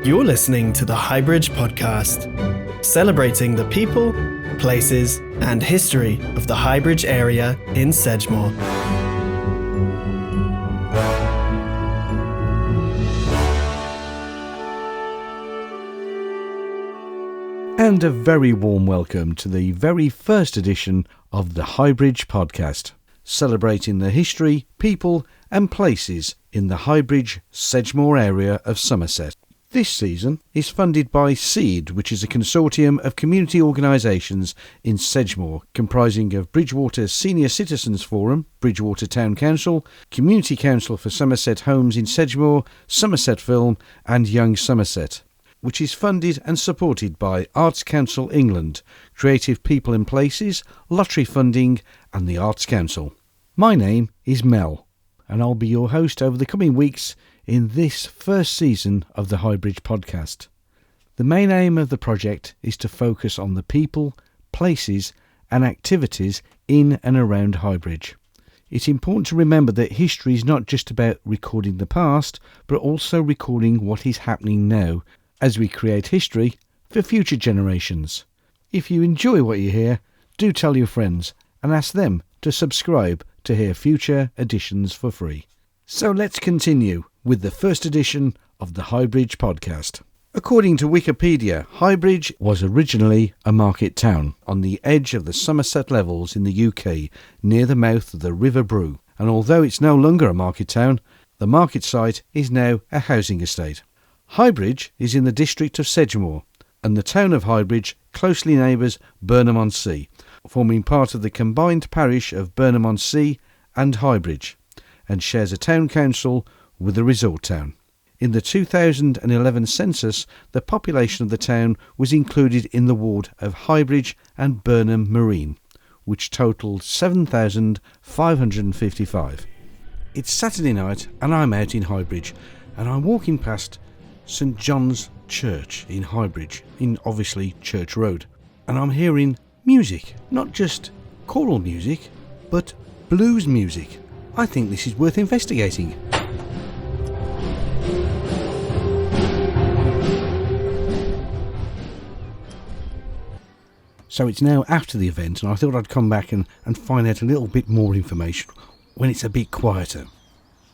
You're listening to the Highbridge podcast, celebrating the people, places, and history of the Highbridge area in Sedgemoor. And a very warm welcome to the very first edition of the Highbridge podcast, celebrating the history, people, and places in the Highbridge, Sedgemoor area of Somerset. This season is funded by SEED, which is a consortium of community organisations in Sedgemoor, comprising of Bridgewater Senior Citizens Forum, Bridgewater Town Council, Community Council for Somerset Homes in Sedgemoor, Somerset Film and Young Somerset, which is funded and supported by Arts Council England, Creative People and Places, Lottery Funding and the Arts Council. My name is Mel, and I'll be your host over the coming weeks in this first season of the Highbridge podcast. The main aim of the project is to focus on the people, places and activities in and around Highbridge. It's important to remember that history is not just about recording the past, but also recording what is happening now as we create history for future generations. If you enjoy what you hear, do tell your friends and ask them to subscribe to hear future editions for free. So let's continue with the first edition of the Highbridge podcast. According to Wikipedia, Highbridge was originally a market town on the edge of the Somerset Levels in the UK, near the mouth of the River Brue. And although it's no longer a market town, the market site is now a housing estate. Highbridge is in the district of Sedgemoor, and the town of Highbridge closely neighbours Burnham-on-Sea, forming part of the combined parish of Burnham-on-Sea and Highbridge, and shares a town council with a resort town. In the 2011 census, the population of the town was included in the ward of Highbridge and Burnham Marine, which totalled 7,555. It's Saturday night and I'm out in Highbridge, and I'm walking past St John's Church in Highbridge, in obviously Church Road, and I'm hearing music, not just choral music, but blues music. I think this is worth investigating. So it's now after the event, and I thought I'd come back and find out a little bit more information when it's a bit quieter.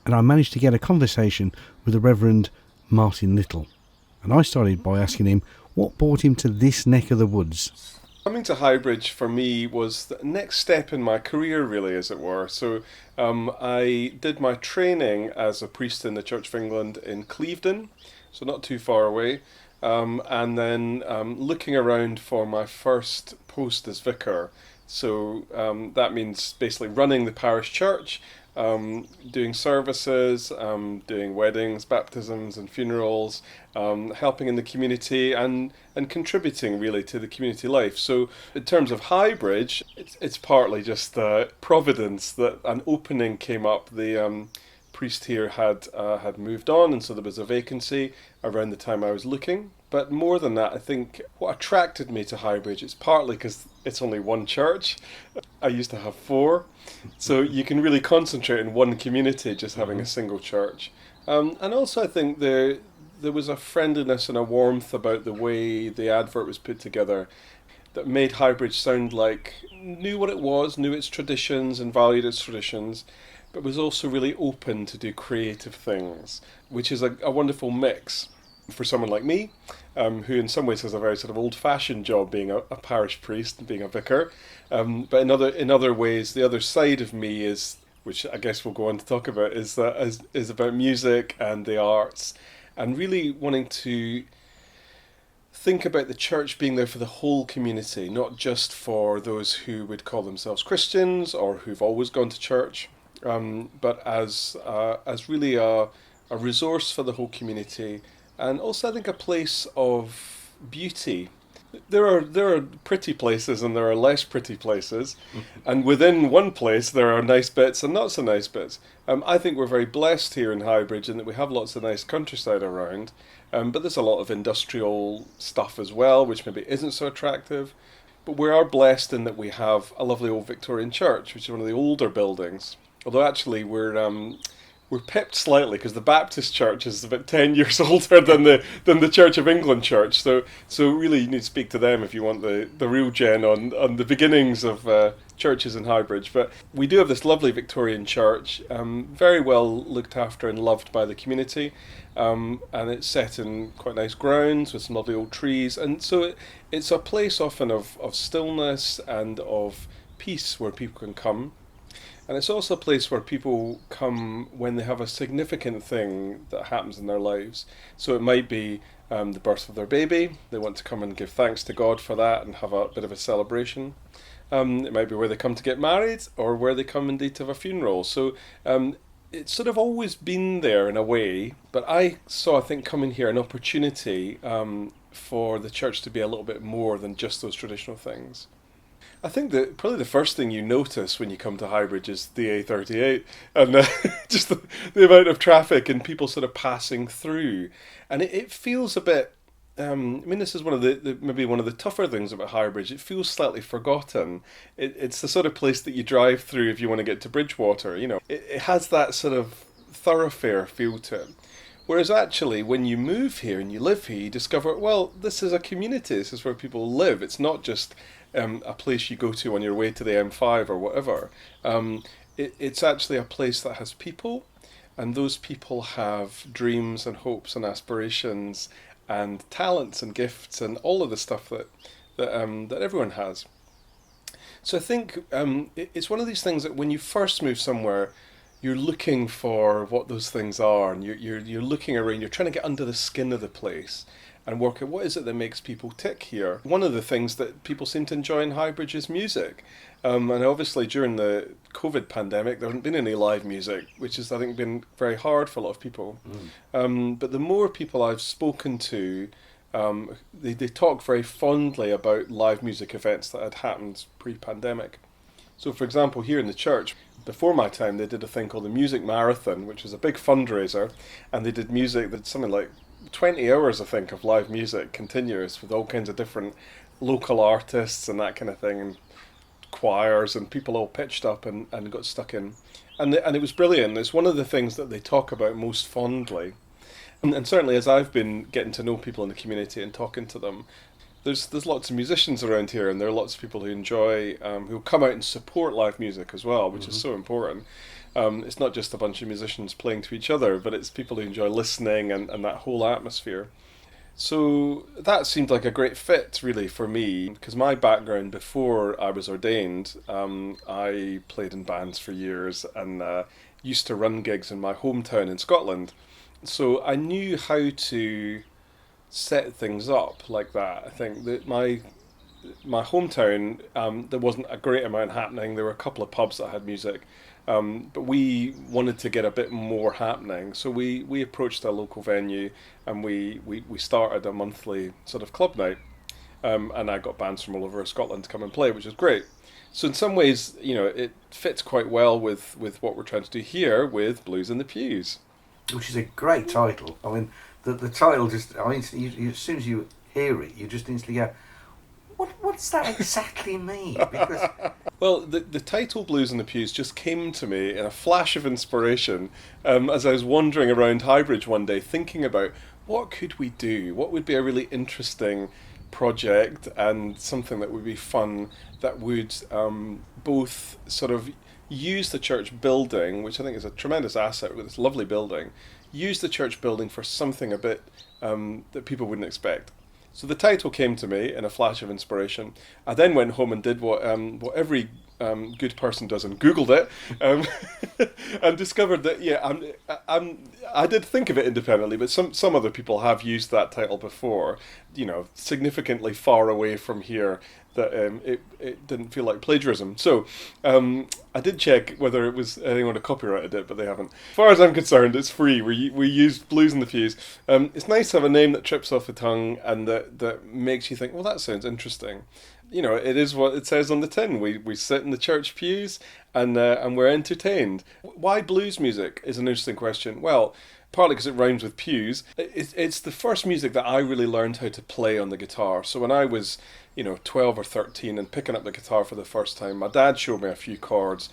And I managed to get a conversation with the Reverend Martin Little, and I started by asking him what brought him to this neck of the woods. Coming to Highbridge for me was the next step in my career, really, as it were. So I did my training as a priest in the Church of England in Clevedon, so not too far away, and then looking around for my first post as vicar. So that means basically running the parish church, doing services, doing weddings, baptisms and funerals, helping in the community and contributing really to the community life. So in terms of Highbridge, it's partly just providence that an opening came up. The priest here had moved on, and so there was a vacancy around the time I was looking. But more than that, I think what attracted me to Highbridge is partly because it's only one church. I used to have 4. So you can really concentrate in one community just having a single church. And also I think there was a friendliness and a warmth about the way the advert was put together that made Highbridge sound like knew what it was, knew its traditions and valued its traditions, but was also really open to do creative things, which is a wonderful mix for someone like me, who in some ways has a very sort of old-fashioned job being a parish priest and being a vicar, but in other ways the other side of me is, which I guess we'll go on to talk about, is about music and the arts, and really wanting to think about the church being there for the whole community, not just for those who would call themselves Christians or who've always gone to church, but as really a resource for the whole community. And also, I think, a place of beauty. There are pretty places and there are less pretty places, and within one place there are nice bits and not so nice bits. I think we're very blessed here in Highbridge in that we have lots of nice countryside around, but there's a lot of industrial stuff as well, which maybe isn't so attractive. But we are blessed in that we have a lovely old Victorian church, which is one of the older buildings. Although actually we're we're pipped slightly because the Baptist Church is about 10 years older than the Church of England Church. So really, you need to speak to them if you want the real gen on the beginnings of churches in Highbridge. But we do have this lovely Victorian church, very well looked after and loved by the community, and it's set in quite nice grounds with some lovely old trees, and so it's a place often of stillness and of peace where people can come. And it's also a place where people come when they have a significant thing that happens in their lives. So it might be the birth of their baby. They want to come and give thanks to God for that and have a bit of a celebration. It might be where they come to get married, or where they come indeed to have a funeral. So it's sort of always been there in a way. But I saw, I think, coming here an opportunity for the church to be a little bit more than just those traditional things. I think that probably the first thing you notice when you come to Highbridge is the A38 and just the amount of traffic and people sort of passing through. And it feels a bit, I mean, this is one of the maybe one of the tougher things about Highbridge. It feels slightly forgotten. It's the sort of place that you drive through if you want to get to Bridgewater. You know, it has that sort of thoroughfare feel to it. Whereas actually, when you move here and you live here, you discover, well, this is a community. This is where people live. It's not just a place you go to on your way to the M5 or whatever. It's actually a place that has people, and those people have dreams and hopes and aspirations and talents and gifts and all of the stuff that everyone has. So I think it's one of these things that when you first move somewhere, you're looking for what those things are, and you're looking around, you're trying to get under the skin of the place and work out what is it that makes people tick here. One of the things that people seem to enjoy in Highbridge is music. And obviously during the COVID pandemic, there hasn't been any live music, which has, I think, been very hard for a lot of people. But the more people I've spoken to, they talk very fondly about live music events that had happened pre-pandemic. So, for example, here in the church, before my time, they did a thing called the Music Marathon, which was a big fundraiser, and they did music that's something like 20 hours, I think, of live music, continuous, with all kinds of different local artists and that kind of thing, and choirs, and people all pitched up and got stuck in. And it was brilliant. It's one of the things that they talk about most fondly. And certainly as I've been getting to know people in the community and talking to them, there's lots of musicians around here, and there are lots of people who enjoy, who come out and support live music as well, which is so important. It's not just a bunch of musicians playing to each other, but it's people who enjoy listening and that whole atmosphere. So that seemed like a great fit, really, for me, because my background before I was ordained, I played in bands for years and used to run gigs in my hometown in Scotland. So I knew how to set things up like that. I think that my hometown, there wasn't a great amount happening. There were a couple of pubs that had music, but we wanted to get a bit more happening. So we approached a local venue, and we started a monthly sort of club night, and I got bands from all over Scotland to come and play, which is great. So in some ways, you know, it fits quite well with what we're trying to do here with Blues in the Pews. Which is a great title. I mean, the title just, I mean, you, as soon as you hear it, you just instantly go, what does that exactly mean? Because well, the title Blues in the Pews just came to me in a flash of inspiration as I was wandering around Highbridge one day thinking about what could we do? What would be a really interesting project and something that would be fun that would both sort of use the church building, which I think is a tremendous asset with this lovely building, use the church building for something a bit that people wouldn't expect. So the title came to me in a flash of inspiration. I then went home and did what every good person does and Googled it, and discovered that I did think of it independently, but some other people have used that title before, you know, significantly far away from here, that it didn't feel like plagiarism. So I did check whether it was anyone had copyrighted it, but they haven't. As far as I'm concerned, it's free. We use Blues in the Pews. It's nice to have a name that trips off the tongue and that makes you think, well, that sounds interesting. You know, it is what it says on the tin. We sit in the church pews and we're entertained. Why blues music is an interesting question. Well, partly because it rhymes with pews. It's the first music that I really learned how to play on the guitar. So when I was, 12 or 13 and picking up the guitar for the first time, my dad showed me a few chords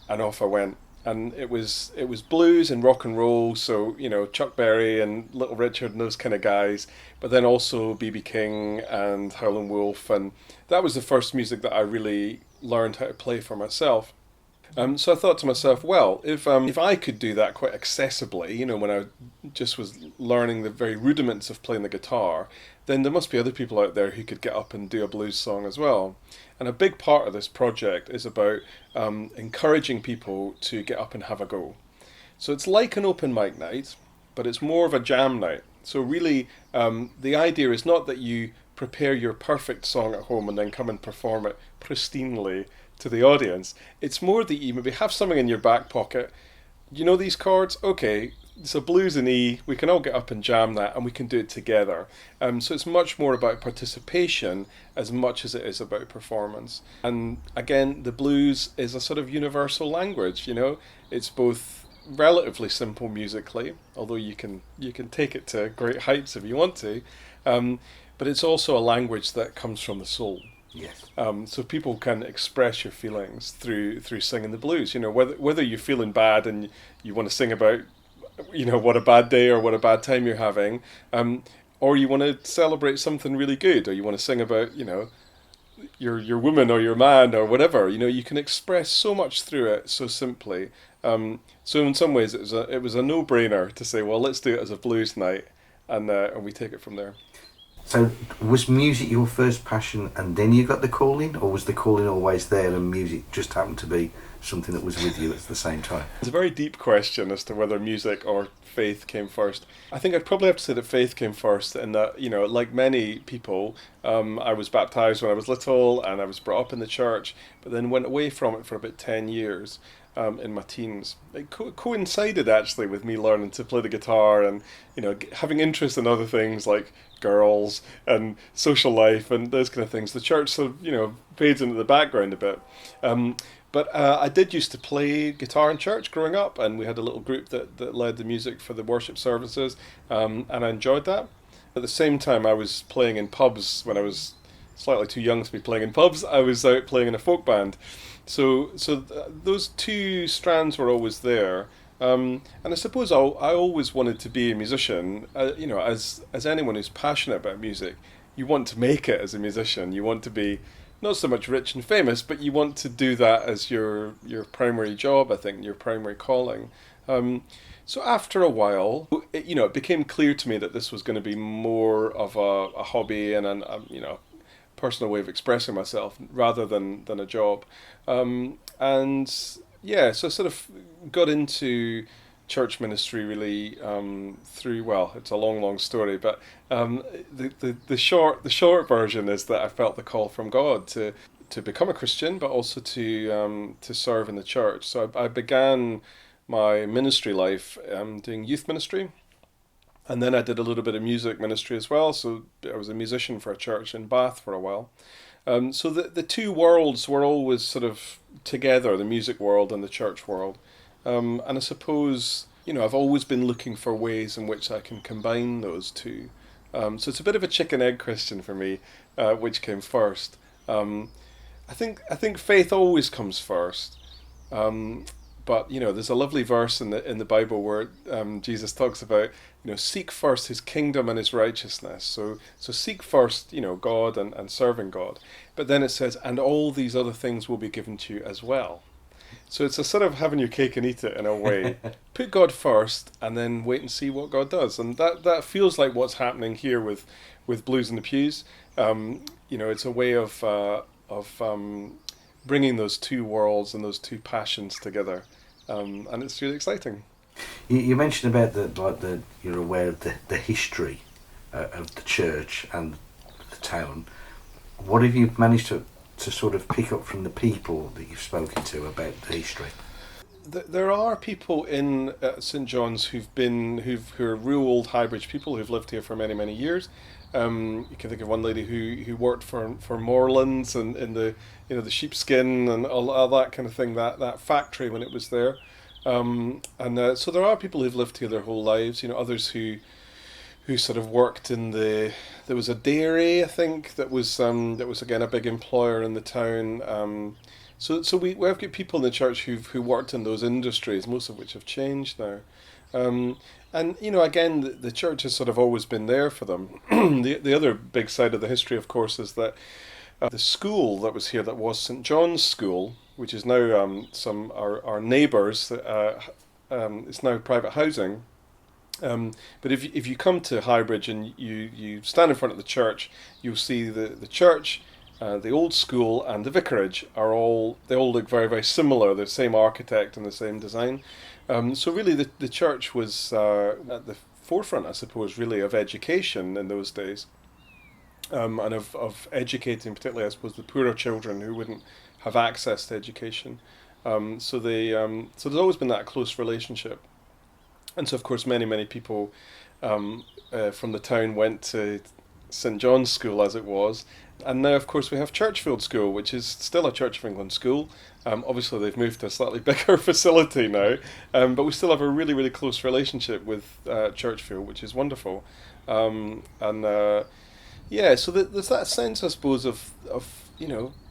and off I went. and it was blues and rock and roll. So Chuck Berry and Little Richard and those kind of guys, but then also B.B. King and Howlin' Wolf, and that was the first music that I really learned how to play for myself. So I thought to myself, well, if I could do that quite accessibly, when I just was learning the very rudiments of playing the guitar, then there must be other people out there who could get up and do a blues song as well. And a big part of this project is about encouraging people to get up and have a go. So it's like an open mic night, but it's more of a jam night. So really, the idea is not that you prepare your perfect song at home and then come and perform it pristinely to the audience. It's more that you maybe have something in your back pocket. You know these chords? Okay, so blues and E, we can all get up and jam that, and we can do it together. So it's much more about participation as much as it is about performance. And again, the blues is a sort of universal language. It's both relatively simple musically, although you can take it to great heights if you want to, but it's also a language that comes from the soul. Yes. So people can express your feelings through singing the blues. Whether you're feeling bad and you want to sing about, what a bad day or what a bad time you're having, or you want to celebrate something really good, or you want to sing about, your woman or your man or whatever. You can express so much through it so simply. So in some ways, it was a no-brainer to say, well, let's do it as a blues night, and we take it from there. So was music your first passion and then you got the calling, or was the calling always there and music just happened to be something that was with you at the same time? It's a very deep question as to whether music or faith came first. I think I'd probably have to say that faith came first, and that, like many people, I was baptized when I was little and I was brought up in the church, but then went away from it for about 10 years. In my teens. It coincided actually with me learning to play the guitar and having interest in other things like girls and social life and those kind of things. The church sort of fades into the background a bit. But I did used to play guitar in church growing up, and we had a little group that led the music for the worship services, and I enjoyed that. At the same time, I was playing in pubs when I was slightly too young to be playing in pubs. I was out playing in a folk band. So those two strands were always there, and I suppose I always wanted to be a musician. As anyone who's passionate about music, you want to make it as a musician. You want to be not so much rich and famous, but you want to do that as your primary job. I think your primary calling. So after a while, it became clear to me that this was going to be more of a hobby and a personal way of expressing myself rather than a job. So I sort of got into church ministry really through, well, it's a long story, but the short version is that I felt the call from God to become a Christian, but also to serve in the church. So I began my ministry life doing youth ministry. And then I did a little bit of music ministry as well. So I was a musician for a church in Bath for a while. So the two worlds were always sort of together, the music world and the church world. And I suppose, I've always been looking for ways in which I can combine those two. So it's a bit of a chicken-egg question for me, which came first. I think faith always comes first. But there's a lovely verse in the Bible where Jesus talks about seek first His kingdom and His righteousness. So seek first God and serving God. But then it says, and all these other things will be given to you as well. So it's a sort of having your cake and eat it in a way. Put God first and then wait and see what God does. And that feels like what's happening here with Blues in the Pews. It's a way of bringing those two worlds and those two passions together, and it's really exciting. You mentioned about you're aware of the history of the church and the town. What have you managed to sort of pick up from the people that you've spoken to about the history? There are people in St John's who are real old Highbridge people who've lived here for many years. You can think of one lady who worked for Moorlands and in the the sheepskin and all that kind of thing, that factory when it was there. So there are people who've lived here their whole lives. Others who sort of worked in there was a dairy, I think, that was again a big employer in the town. So we have got people in the church who worked in those industries, most of which have changed now. Um, and again, the church has sort of always been there for them. The other big side of the history, of course, is that the school that was here, that was St John's School, which is now some our neighbours. It's now private housing. But if you come to Highbridge and you stand in front of the church, you'll see the church, the old school, and the vicarage they all look very, very similar. The same architect and the same design. So really, the church was at the forefront, I suppose, really of education in those days, and of educating, particularly, I suppose, the poorer children who wouldn't have access to education. So there's always been that close relationship. And so, of course, many people from the town went to St John's School, as it was. And now, of course, we have Churchfield School, which is still a Church of England school. Obviously, they've moved to a slightly bigger facility now, but we still have a really, really close relationship with Churchfield, which is wonderful. So there's that sense, I suppose, of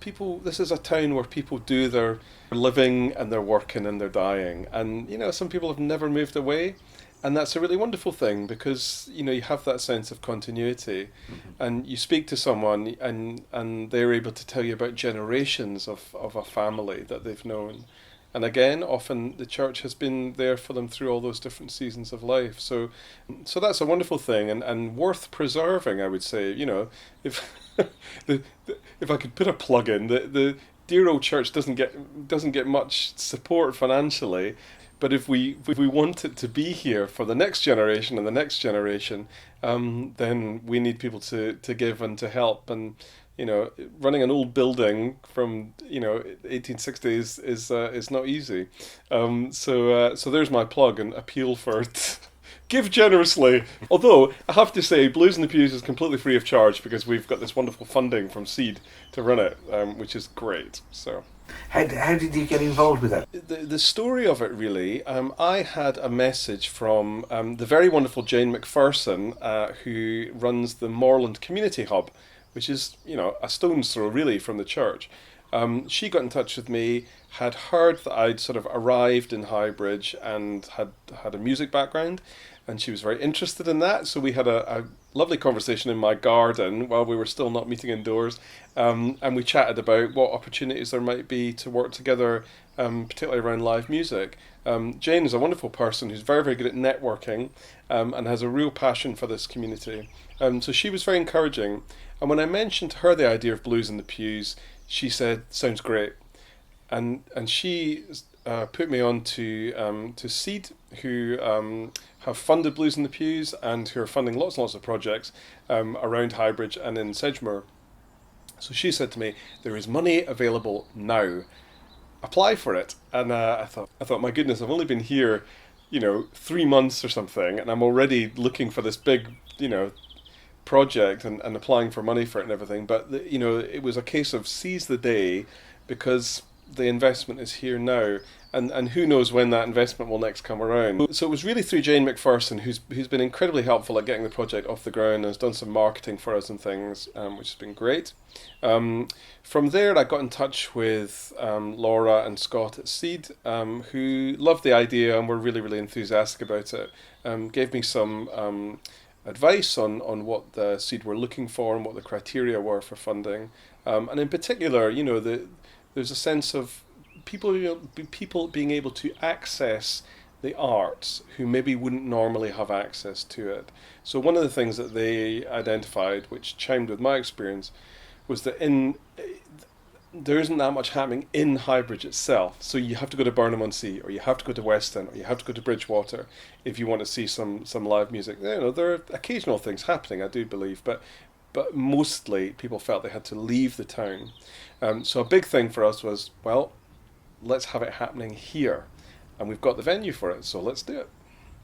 people. This is a town where people do their living and they're working and they're dying, and some people have never moved away, and that's a really wonderful thing because you have that sense of continuity, and you speak to someone and they're able to tell you about generations of a family that they've known. And again, often the church has been there for them through all those different seasons of life. So that's a wonderful thing and worth preserving, I would say. If if I could put a plug in, the dear old church doesn't get much support financially, but if we want it to be here for the next generation and the next generation, then we need people to give and to help. And running an old building from 1860s is not easy. So there's my plug and appeal for give generously. Although I have to say, Blues in the Pews is completely free of charge because we've got this wonderful funding from Seed to run it, which is great. So. How did you get involved with that? The story of it, really, I had a message from the very wonderful Jane McPherson, who runs the Moorland Community Hub, which is, a stone's throw, really, from the church. She got in touch with me, had heard that I'd sort of arrived in Highbridge and had a music background, and she was very interested in that. So we had a lovely conversation in my garden while we were still not meeting indoors, and we chatted about what opportunities there might be to work together, particularly around live music. Jane is a wonderful person who's very, very good at networking, and has a real passion for this community. So she was very encouraging. And when I mentioned to her the idea of Blues in the Pews, she said, "Sounds great." And she put me on to Seed, who have funded Blues in the Pews and who are funding lots and lots of projects around Highbridge and in Sedgemoor. So she said to me, "There is money available now. Apply for it." And I thought, my goodness, I've only been here, 3 months or something, and I'm already looking for this big, project and applying for money for it and everything. But it was a case of seize the day, because the investment is here now, and who knows when that investment will next come around. So it was really through Jane McPherson, who's been incredibly helpful at getting the project off the ground and has done some marketing for us and things, which has been great. From there, I got in touch with Laura and Scott at Seed, who loved the idea and were really, really enthusiastic about it. Gave me some advice on what the Seed were looking for and what the criteria were for funding. And in particular, there's a sense of people being able to access the arts who maybe wouldn't normally have access to it. So one of the things that they identified, which chimed with my experience, was that there isn't that much happening in Highbridge itself. So you have to go to Burnham-on-Sea, or you have to go to Weston, or you have to go to Bridgewater if you want to see some live music. There are occasional things happening, I do believe, but mostly people felt they had to leave the town. So a big thing for us was, well, let's have it happening here. And we've got the venue for it, so let's do it.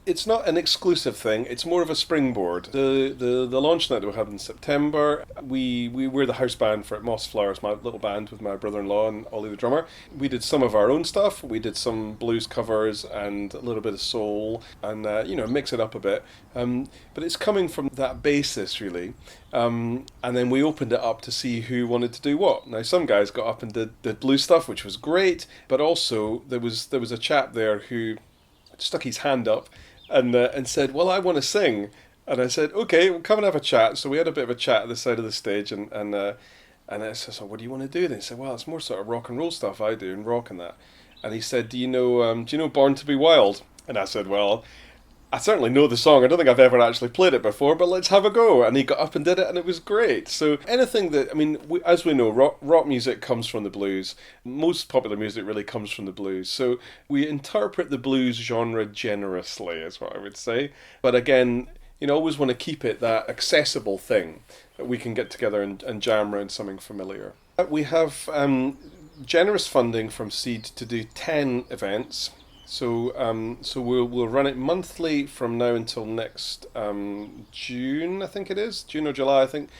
It's not an exclusive thing. It's more of a springboard. The launch night that we had in September, we were the house band for Moss Flowers, my little band with my brother-in-law and Ollie the drummer. We did some of our own stuff. We did some blues covers and a little bit of soul and, mix it up a bit. But it's coming from that basis, really. And then we opened it up to see who wanted to do what. Now, some guys got up and did blues stuff, which was great. But also, there was a chap there who stuck his hand up and said, well, I want to sing. And I said, okay, well, come and have a chat. So we had a bit of a chat at the side of the stage, and I said, so what do you want to do? And he said, well, it's more sort of rock and roll stuff I do, and rock and that. And he said, do you know Born to Be Wild? And I said, well, I certainly know the song. I don't think I've ever actually played it before, but let's have a go. And he got up and did it, and it was great. So anything that, as we know, rock music comes from the blues. Most popular music really comes from the blues. So we interpret the blues genre generously, is what I would say. But again, always want to keep it that accessible thing that we can get together and jam around something familiar. We have generous funding from Seed to do 10 events. So we'll run it monthly from now until next June, I think it is, June or July, I think.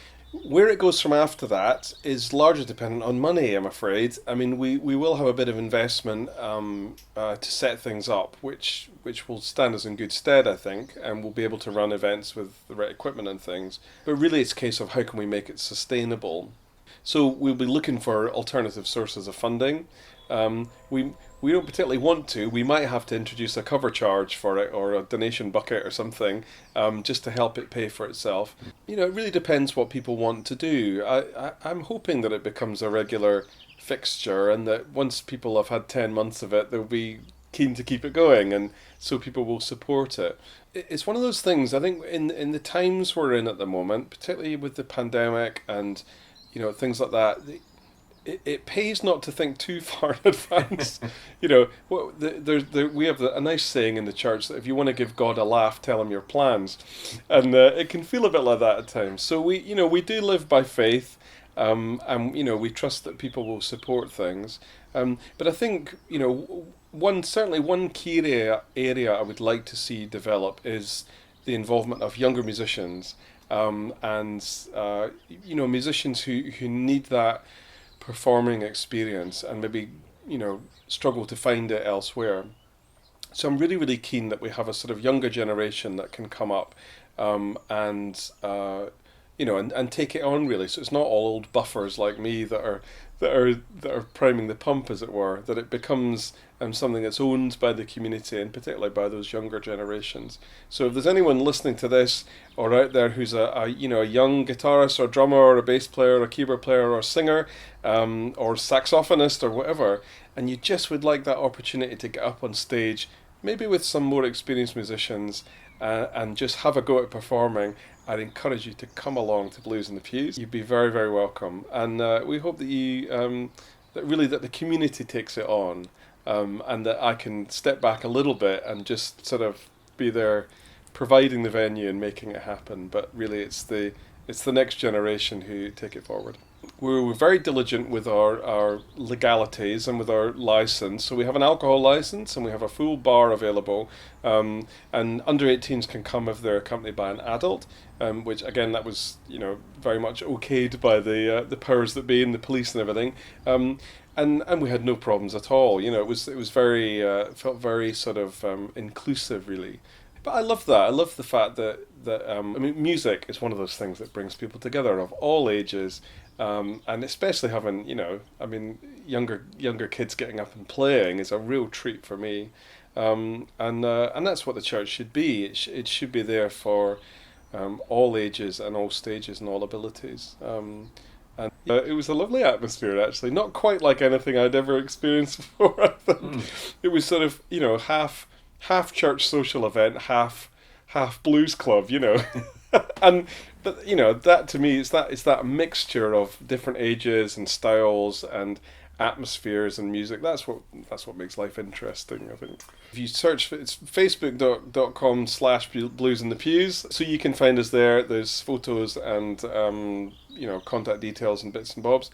Where it goes from after that is largely dependent on money, I'm afraid. We will have a bit of investment to set things up, which will stand us in good stead, I think, and we'll be able to run events with the right equipment and things. But really it's a case of how can we make it sustainable. So we'll be looking for alternative sources of funding. We don't particularly want to. We might have to introduce a cover charge for it or a donation bucket or something, just to help it pay for itself. It really depends what people want to do. I'm hoping that it becomes a regular fixture and that once people have had 10 months of it, they'll be keen to keep it going, and so people will support it. It's one of those things, I think, in the times we're in at the moment, particularly with the pandemic and things like that, it pays not to think too far in advance. We have a nice saying in the church that if you want to give God a laugh, tell him your plans, and it can feel a bit like that at times. So we do live by faith, and we trust that people will support things. But I think one key area I would like to see develop is the involvement of younger musicians, and musicians who need that performing experience and maybe struggle to find it elsewhere. So I'm really, really keen that we have a sort of younger generation that can come up and take it on, really. So it's not all old buffers like me that are priming the pump, as it were. That it becomes something that's owned by the community and particularly by those younger generations. So if there's anyone listening to this or out there who's a young guitarist or drummer or a bass player or a keyboard player or singer or saxophonist or whatever, and you just would like that opportunity to get up on stage, maybe with some more experienced musicians, and just have a go at performing, I'd encourage you to come along to Blues in the Pews. You'd be very, very welcome. And we hope that that the community takes it on, and that I can step back a little bit and just sort of be there providing the venue and making it happen. But really it's the next generation who take it forward. We're very diligent with our legalities and with our license. So we have an alcohol license and we have a full bar available. And under 18s can come if they're accompanied by an adult, which again, that was very much okayed by the powers that be and the police and everything. And we had no problems at all. It was very felt very sort of inclusive, really. But I love that. I love the fact that music is one of those things that brings people together of all ages. And especially having, younger kids getting up and playing is a real treat for me. And that's what the church should be. It should be there for all ages and all stages and all abilities. And it was a lovely atmosphere, actually. Not quite like anything I'd ever experienced before, I think. It was sort of, half church social event, half blues club, But that to me it's that mixture of different ages and styles and atmospheres and music. That's what makes life interesting, I think. If you search for it's facebook.com/blues in the pews, so you can find us there. There's photos and contact details and bits and bobs.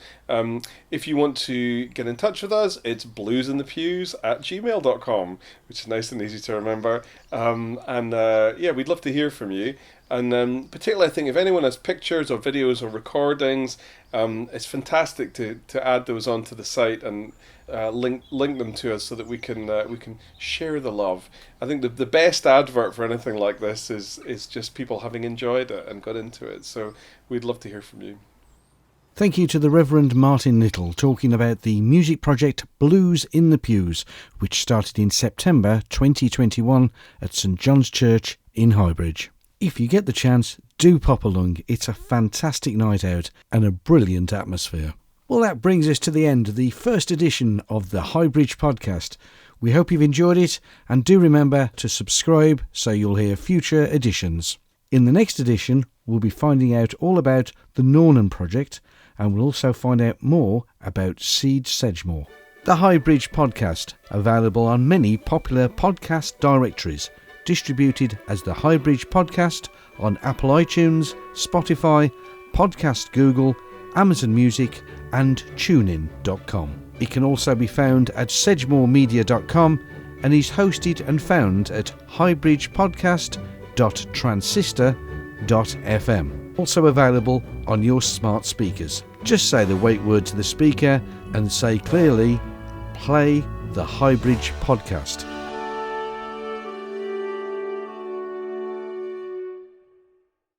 If you want to get in touch with us, it's bluesinthepews@gmail.com, which is nice and easy to remember. We'd love to hear from you. And particularly, I think if anyone has pictures or videos or recordings, it's fantastic to add those onto the site and link them to us so that we can share the love. I think the best advert for anything like this is just people having enjoyed it and got into it. So we'd love to hear from you. Thank you to the Reverend Martin Little talking about the music project Blues in the Pews, which started in September 2021 at St John's Church in Highbridge. If you get the chance, do pop along. It's a fantastic night out and a brilliant atmosphere. Well, that brings us to the end of the first edition of the Highbridge podcast. We hope you've enjoyed it, and do remember to subscribe so you'll hear future editions. In the next edition, we'll be finding out all about the Nornan project, and we'll also find out more about Seed Sedgemoor. The Highbridge podcast, available on many popular podcast directories, distributed as the Highbridge podcast on Apple iTunes, Spotify, Podcast Google, Amazon Music and TuneIn.com. It can also be found at sedgemoormedia.com and is hosted and found at hybridgepodcast.transistor.fm. Also available on your smart speakers. Just say the wait word to the speaker and say clearly, play the Highbridge podcast.